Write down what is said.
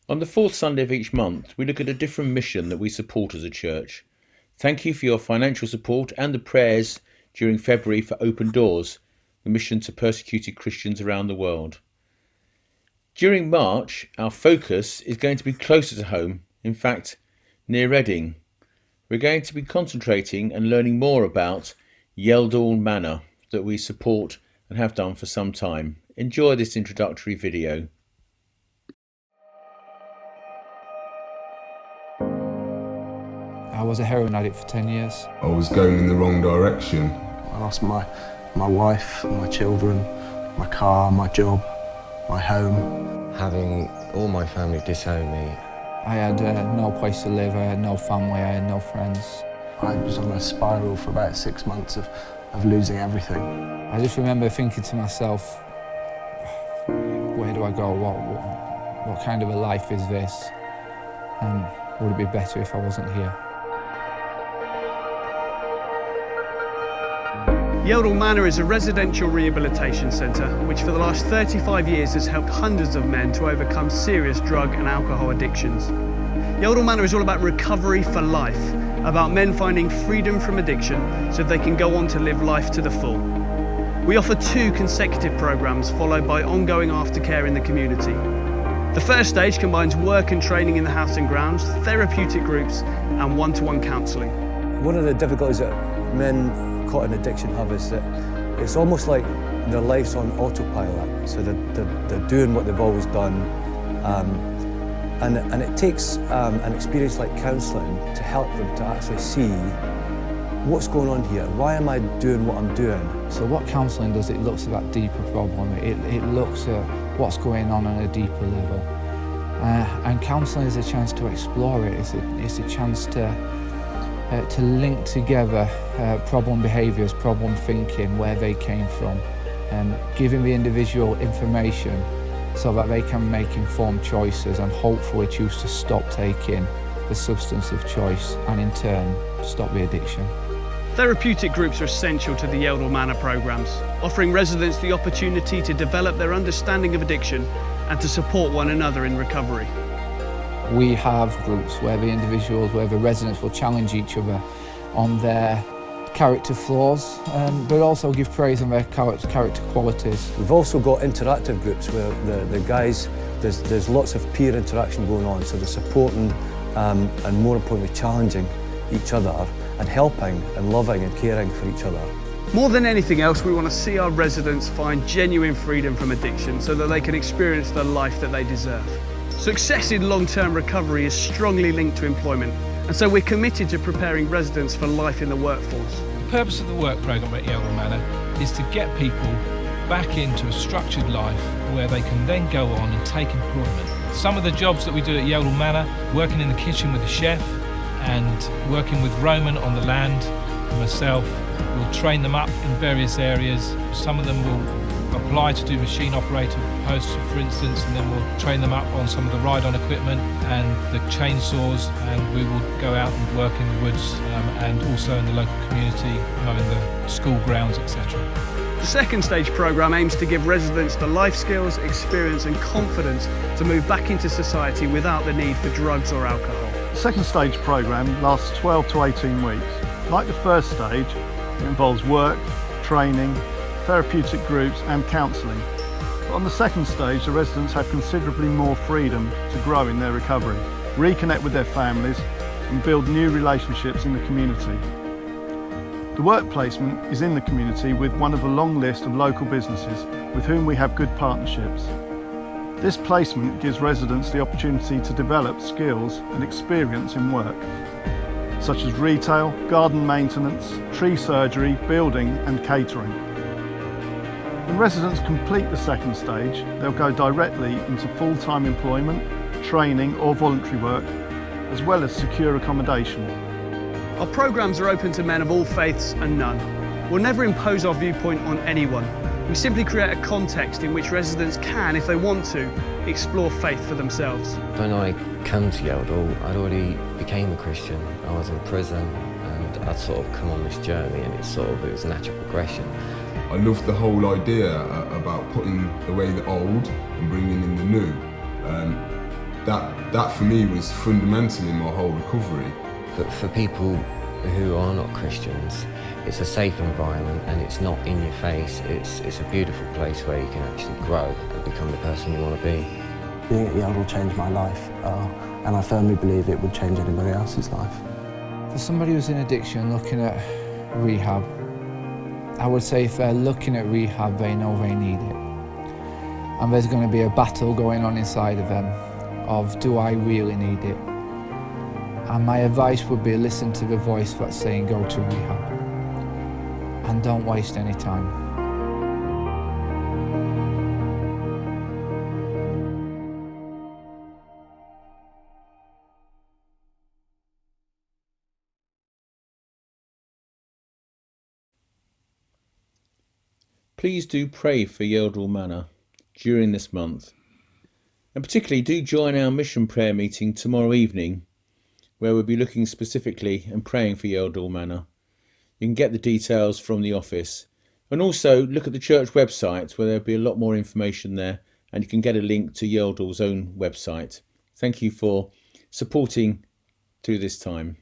On the fourth Sunday of each month, we look at a different mission that we support as a church. Thank you for your financial support and the prayers during February for Open Doors, the mission to persecuted Christians around the world. During March, our focus is going to be closer to home, in fact, near Reading. We're going to be concentrating and learning more about Yeldall Manor that we support and have done for some time. Enjoy this introductory video. I was a heroin addict for 10 years. I was going in the wrong direction. I lost my wife, my children, my car, my job, my home. Having all my family disown me. I had no place to live, I had no family, I had no friends. I was on a spiral for about 6 months of losing everything. I just remember thinking to myself, where do I go? What kind of a life is this? And would it be better if I wasn't here? Yeldall Manor is a residential rehabilitation centre which for the last 35 years has helped hundreds of men to overcome serious drug and alcohol addictions. Yeldall Manor is all about recovery for life, about men finding freedom from addiction so they can go on to live life to the full. We offer 2 consecutive programmes followed by ongoing aftercare in the community. The first stage combines work and training in the house and grounds, therapeutic groups and one-to-one counselling. One of the difficulties that men caught in addiction have is that it's almost like their life's on autopilot, so they're doing what they've always done, and it takes an experience like counselling to help them to actually see what's going on here, why am I doing what I'm doing. So what counselling does, it looks at that deeper problem, it looks at what's going on a deeper level, and counselling is a chance to explore it, it's a chance to link together problem behaviours, problem thinking, where they came from, and giving the individual information so that they can make informed choices and hopefully choose to stop taking the substance of choice and in turn stop the addiction. Therapeutic groups are essential to the Yeldall Manor programmes, offering residents the opportunity to develop their understanding of addiction and to support one another in recovery. We have groups where the residents will challenge each other on their character flaws, but also give praise on their character qualities. We've also got interactive groups where the guys, there's lots of peer interaction going on, so they're supporting and more importantly challenging each other and helping and loving and caring for each other. More than anything else, we want to see our residents find genuine freedom from addiction so that they can experience the life that they deserve. Success in long-term recovery is strongly linked to employment, and so we're committed to preparing residents for life in the workforce. The purpose of the work programme at Yeldall Manor is to get people back into a structured life where they can then go on and take employment. Some of the jobs that we do at Yeldall Manor, working in the kitchen with the chef and working with Roman on the land, and myself, we'll train them up in various areas. Some of them will apply to do machine operator posts, for instance, and then we'll train them up on some of the ride-on equipment and the chainsaws, and we will go out and work in the woods and also in the local community, mowing the school grounds, etc. The second stage programme aims to give residents the life skills, experience and confidence to move back into society without the need for drugs or alcohol. The second stage programme lasts 12 to 18 weeks. Like the first stage, it involves work, training, therapeutic groups and counselling. But on the second stage, the residents have considerably more freedom to grow in their recovery, reconnect with their families and build new relationships in the community. The work placement is in the community with one of a long list of local businesses with whom we have good partnerships. This placement gives residents the opportunity to develop skills and experience in work, such as retail, garden maintenance, tree surgery, building and catering. When residents complete the second stage, they'll go directly into full-time employment, training or voluntary work, as well as secure accommodation. Our programmes are open to men of all faiths and none. We'll never impose our viewpoint on anyone. We simply create a context in which residents can, if they want to, explore faith for themselves. When I came to Yeldall, I'd already became a Christian. I was in prison and I'd sort of come on this journey, and it was a natural progression. I loved the whole idea about putting away the old and bringing in the new. that for me was fundamental in my whole recovery. But for people who are not Christians, it's a safe environment and it's not in your face. It's a beautiful place where you can actually grow and become the person you want to be. Being at Yeldall changed my life, and I firmly believe it would change anybody else's life. For somebody who's in addiction looking at rehab, I would say if they're looking at rehab, they know they need it. And there's going to be a battle going on inside of them of, do I really need it? And my advice would be, listen to the voice that's saying go to rehab. And don't waste any time. Please do pray for Yeldall Manor during this month. And particularly do join our mission prayer meeting tomorrow evening, where we'll be looking specifically and praying for Yeldall Manor. You can get the details from the office. And also look at the church website, where there'll be a lot more information there, and you can get a link to Yeldall's own website. Thank you for supporting through this time.